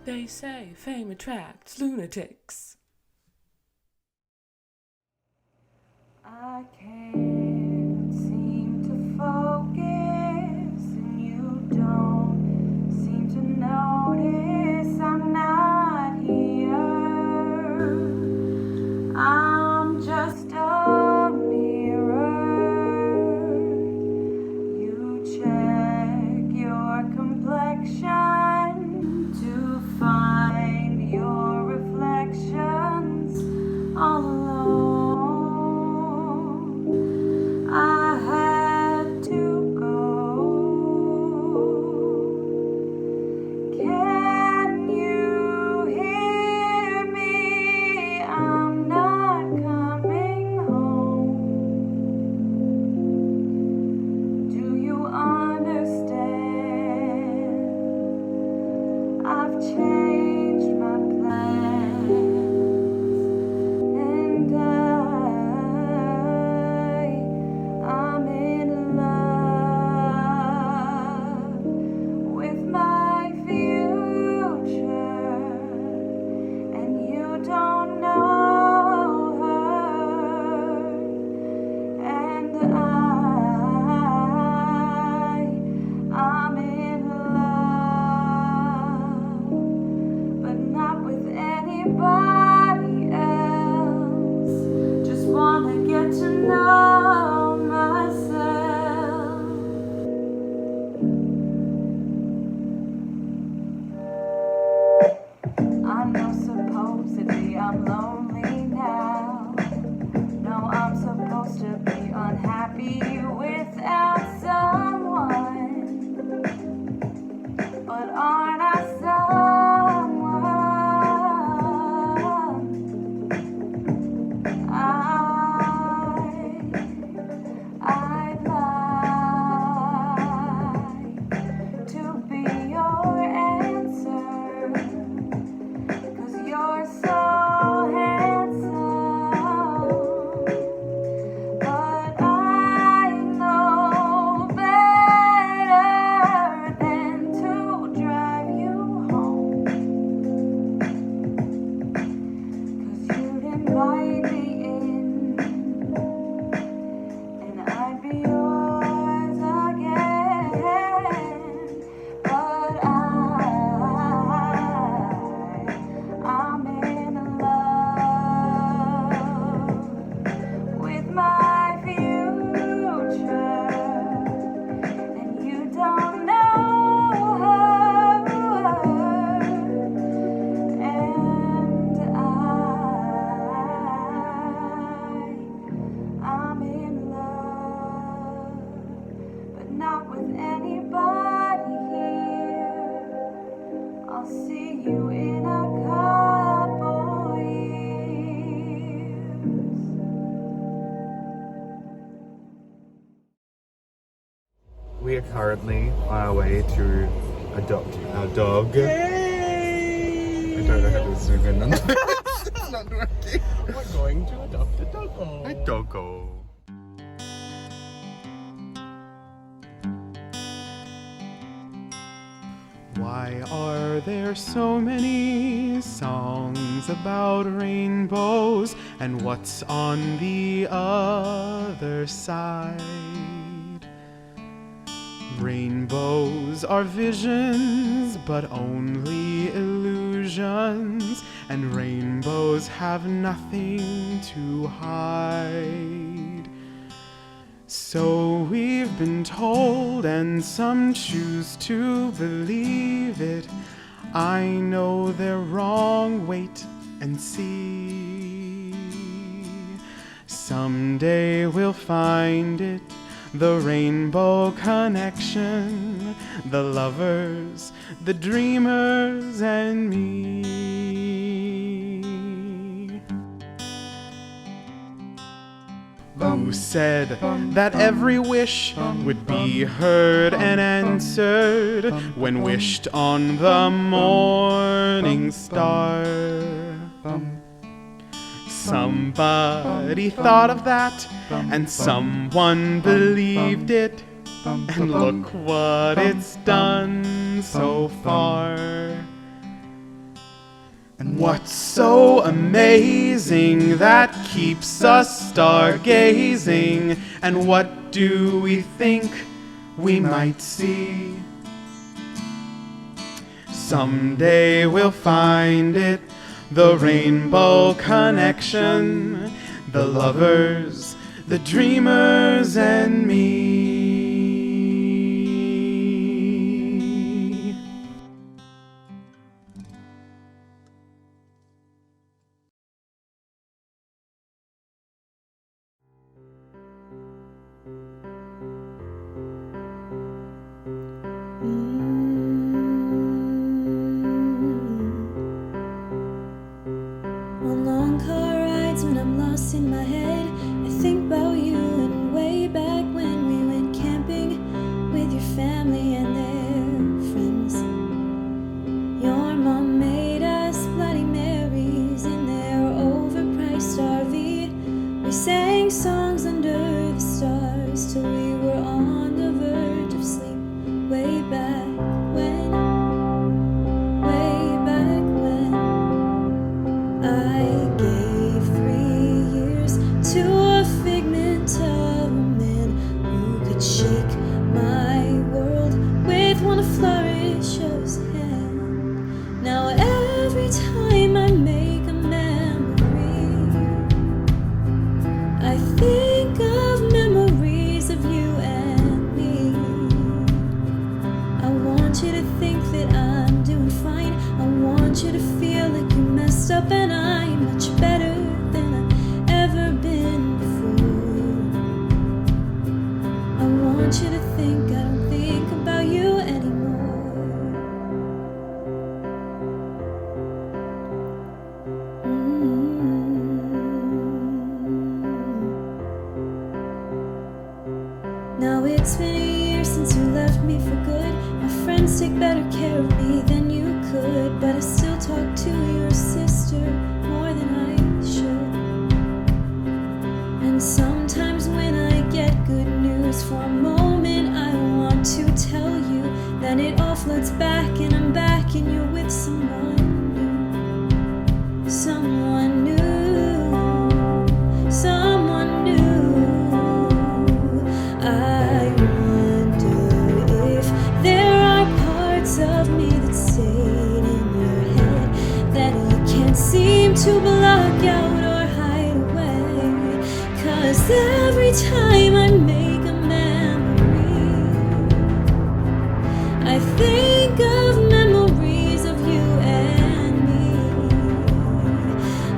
O: They say fame attracts lunatics.
E: I can't seem to focus, and you don't seem to notice I'm not here. I'm just a mirror. You check your complexion to find your reflections all alone. I had to go. Can you hear me? I'm not coming home. Do you understand? I've changed my plans, and I'm in love with my future, and you don't know her, and I'm in love, but not with anybody else. Just wanna get to know myself. I know supposedly I'm lonely now. No, I'm supposed to be unhappy without someone. But aren't I someone? I'd like to be your answer, 'cause you're so handsome. But I know better than to drive you home, 'cause you'd invite me in, and I'd be yours again. But I'm in love with my future, and you don't know her, and I'm in love, but not with anybody here. I'll see you in a couple years.
P: We are currently on our way to adopt our dog. Yay! I don't know how to zoom in on this. It's not working. We're going to adopt a doggo. A doggo.
Q: Why are there so many songs about rainbows, and what's on the other side? Rainbows are visions, but only illusions, and rainbows have nothing to hide. So we've been told, and some choose to believe it. I know they're wrong, wait and see. Someday we'll find it, the rainbow connection, the lovers, the dreamers, and me. Who said that every wish would be heard and answered when wished on the morning star? Somebody thought of that, and someone believed it, and look what it's done so far. What's so amazing that keeps us stargazing? And what do we think we might see? Someday we'll find it, the rainbow connection, the lovers, the dreamers, and me.
C: On long car rides when I'm lost in my head, I think about you and way back when we went camping with your family and their friends. Your mom made us Bloody Marys in their overpriced RV. We sang songs under the stars till we were on the verge of sleep. Way back when, way back when, I gave 3 years to a figment of a man who could shake my world with one flourish of his hand. Now every time I make a memory, I think of memories of you and me. I want you to think that I'm doing fine. I want you to feel like you messed up and I'm much better than I've ever been before. I want you to think I don't think about you anymore. Now it's been a year since you left me for good. My friends take better care of me than you could, but I still talk to your sister more than I should. And sometimes when I get good news for a moment, I want to tell you, then it all floats back and I'm back and you're with someone new. Someone new. Someone new. I wonder if there are parts of me that stayed in your head that you can't seem to block out or hide away. 'Cause every time I make a memory, I think of memories of you and me.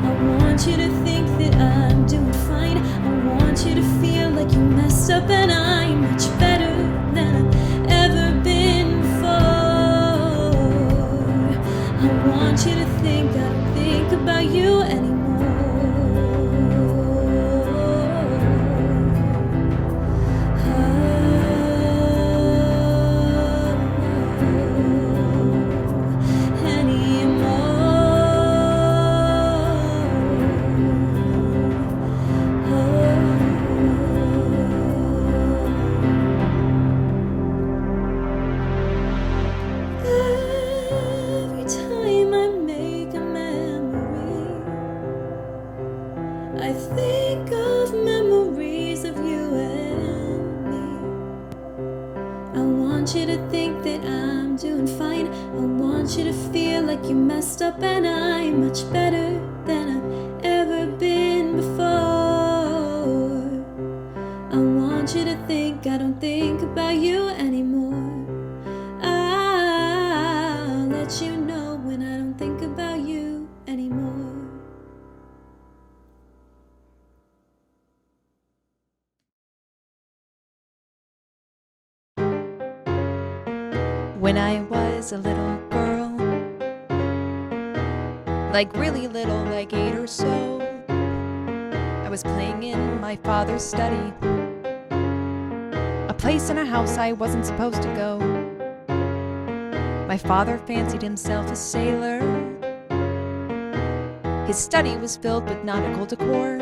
C: I want you to think that I'm doing fine. I want you to feel like you messed up and I'm much better than I've ever been before. I want you to think I don't think about you anymore. Every time I make a memory, I think of memories of you and me. I want you to think that I'm doing fine. I want you to feel like you messed up and I'm much better than I've ever been before. I want you to think I don't think about you anymore. I'll let you know when I don't think about you anymore.
R: When I was a little girl, like really little, like 8 or so, I was playing in my father's study, a place in a house I wasn't supposed to go. My father fancied himself a sailor. His study was filled with nautical decor.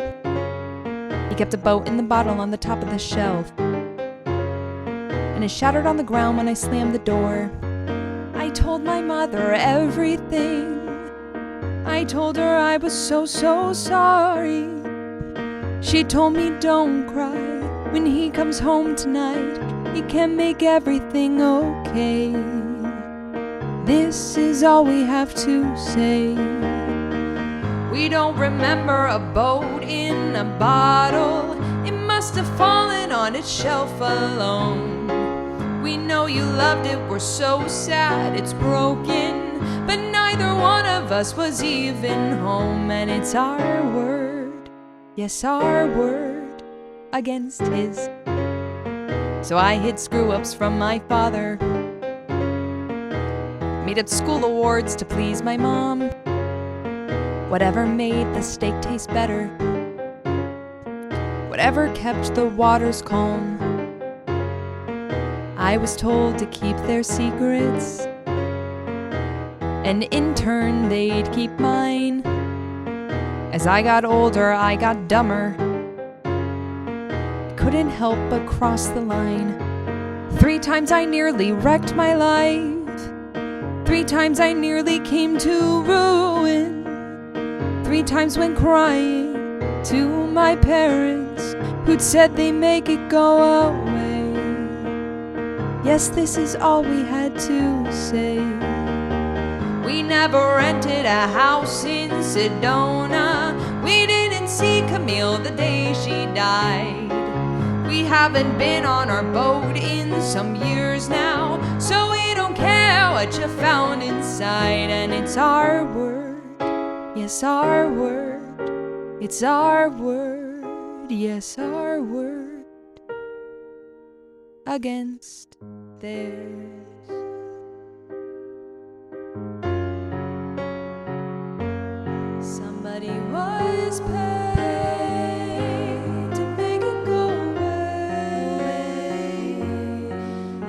R: He kept a boat in the bottle on the top of the shelf, and it shattered on the ground when I slammed the door. I told my mother everything I told her I was so sorry. She told me don't cry. When he comes home tonight, he can make everything okay. This is all we have to say. We don't remember a boat in a bottle. It must have fallen on its shelf alone. We know you loved it, we're so sad it's broken. But neither one of us was even home. And it's our word, yes, our word against his. So I hid screw-ups from my father, made up school awards to please my mom. Whatever made the steak taste better, whatever kept the waters calm. I was told to keep their secrets, and in turn they'd keep mine. As I got older, I got dumber. Couldn't help but cross the line. 3 times I nearly wrecked my life. 3 times I nearly came to ruin. 3 times went crying to my parents, who'd said they make it go away. Yes, this is all we had to say. We never rented a house in Sedona. We didn't see Camille the day she died. We haven't been on our boat in some years now, so we don't care what you found inside. And it's our word, yes, our word. It's our word, yes, our word against theirs. Somebody was paid to make it go away.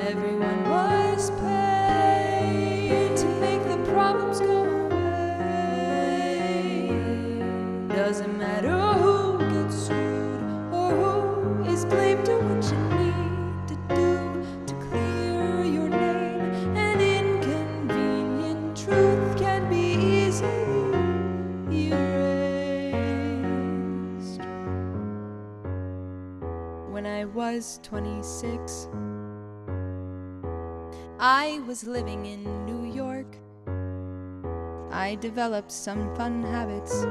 R: Everyone was paid to make the problems go away. Doesn't matter who gets sued or who is blamed, do what you need to do to clear your name. An inconvenient truth can be easily erased. When I was 26, I was living in New York. I developed some fun habits,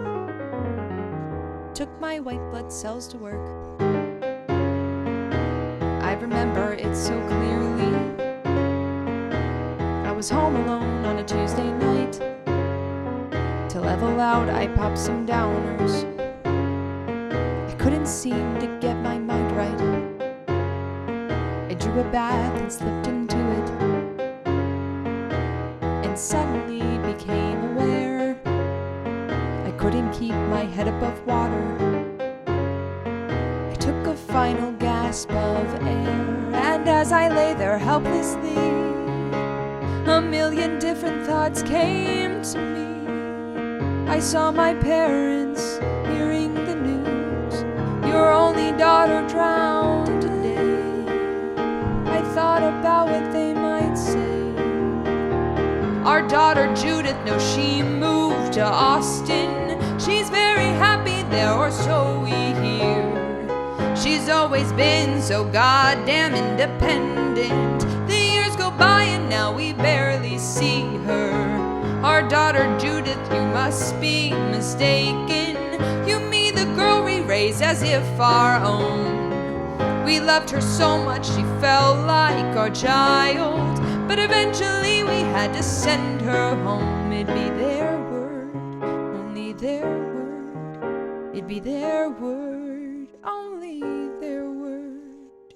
R: took my white blood cells to work. I remember it so clearly. I was home alone on a Tuesday night. To level out, I popped some downers. I couldn't seem to get my mind right. I drew a bath and slipped into it, and suddenly became aware I couldn't keep my head above water. I took a final gasp of air, and as I lay there helplessly, a million different thoughts came to me. I saw my parents hearing the news. Your only daughter drowned today. I thought about what they might say. Our daughter Judith, no, she moved to Austin. She's very happy there, or so we hear. She's always been so goddamn independent. The years go by and now we barely see her. Our daughter Judith, you must be mistaken. You mean the girl we raised as if our own. We loved her so much she felt like our child, but eventually we had to send her home. It'd be their word, only their word. It'd be their word, only their word,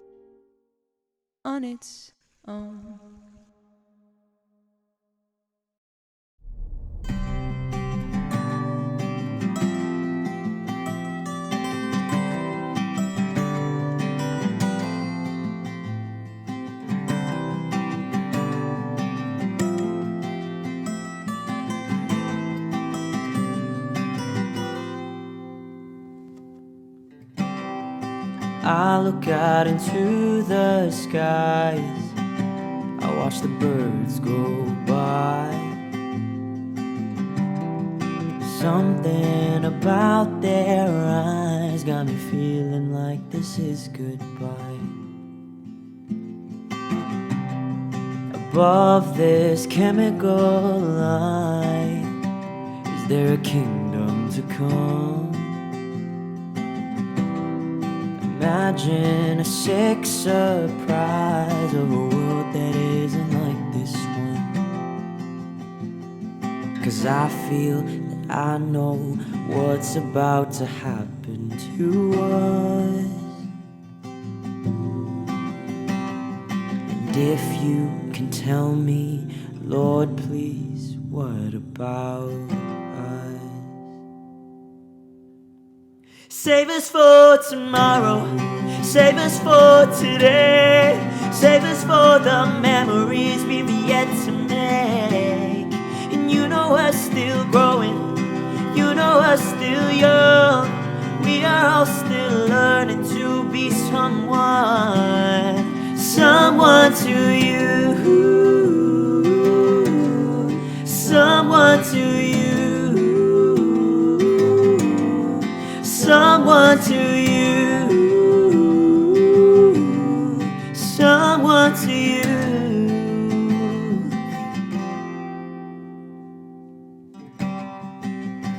R: on its own.
D: I look out into the skies, I watch the birds go by. Something about their eyes got me feeling like this is goodbye. Above this chemical light, is there a kingdom to come? Imagine a sick surprise of a world that isn't like this one. 'Cause I feel that I know what's about to happen to us. And if you can tell me, Lord, please, what about us? Save us for tomorrow, save us for today, save us for the memories we've yet to make. And you know us still growing, you know us still young, we are all still learning to be someone, someone to you, someone to you. Someone to you, someone to you.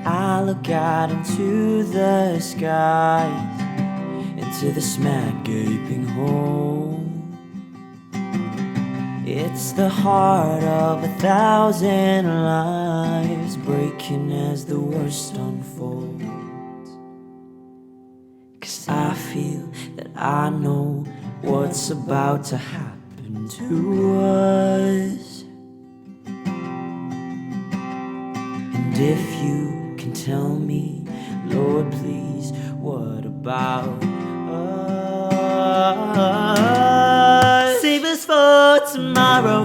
D: I look out into the skies, into the smack gaping hole. It's the heart of 1,000 lives breaking as the worst unfolds. 'Cause I feel that I know what's about to happen to us. And if you can tell me, Lord, please, what about us? Save us for tomorrow,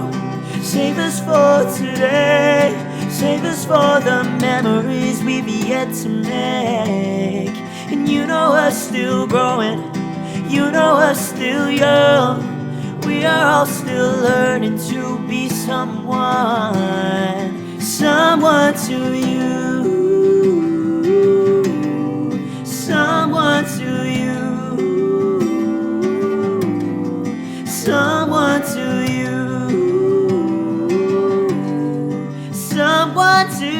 D: save us for today, save us for the memories we've yet to make. And you know us still growing, you know us still young, we are all still learning to be someone, someone to you, someone to you, someone to you, someone to you.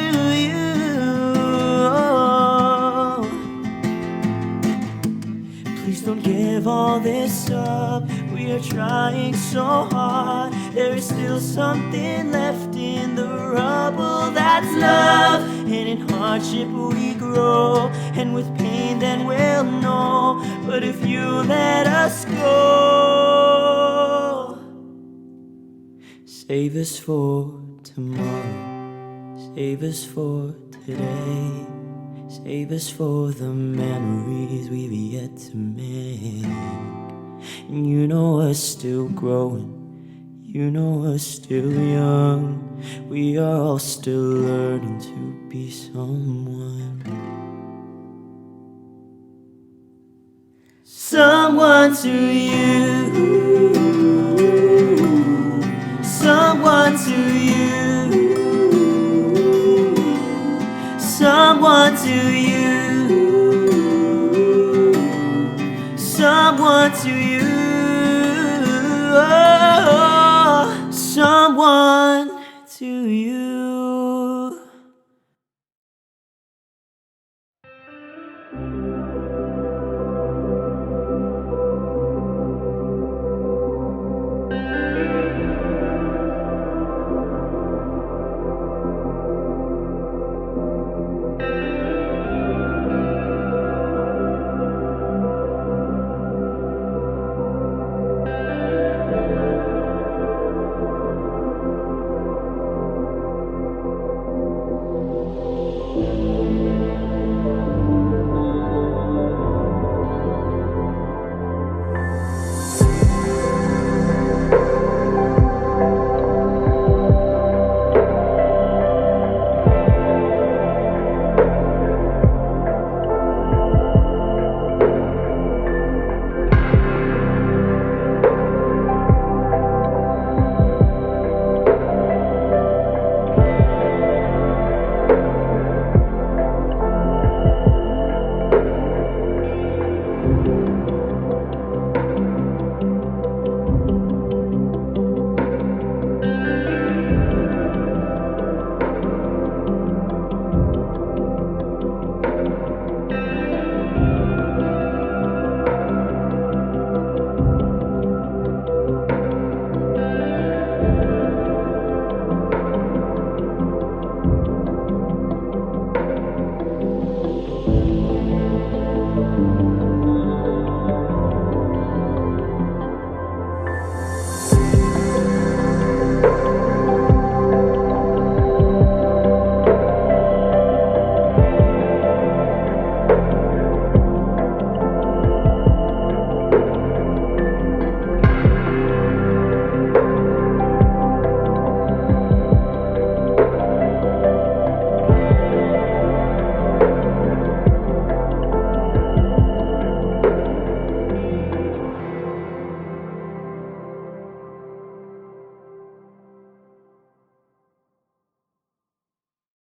D: Don't give all this up, we are trying so hard. There is still something left in the rubble that's love. And in hardship we grow, and with pain then we'll know. But if you let us go, save us for tomorrow, save us for today, save us for the memories we've yet to make. And you know us still growing, you know us still young, we are all still learning to be someone, someone to you,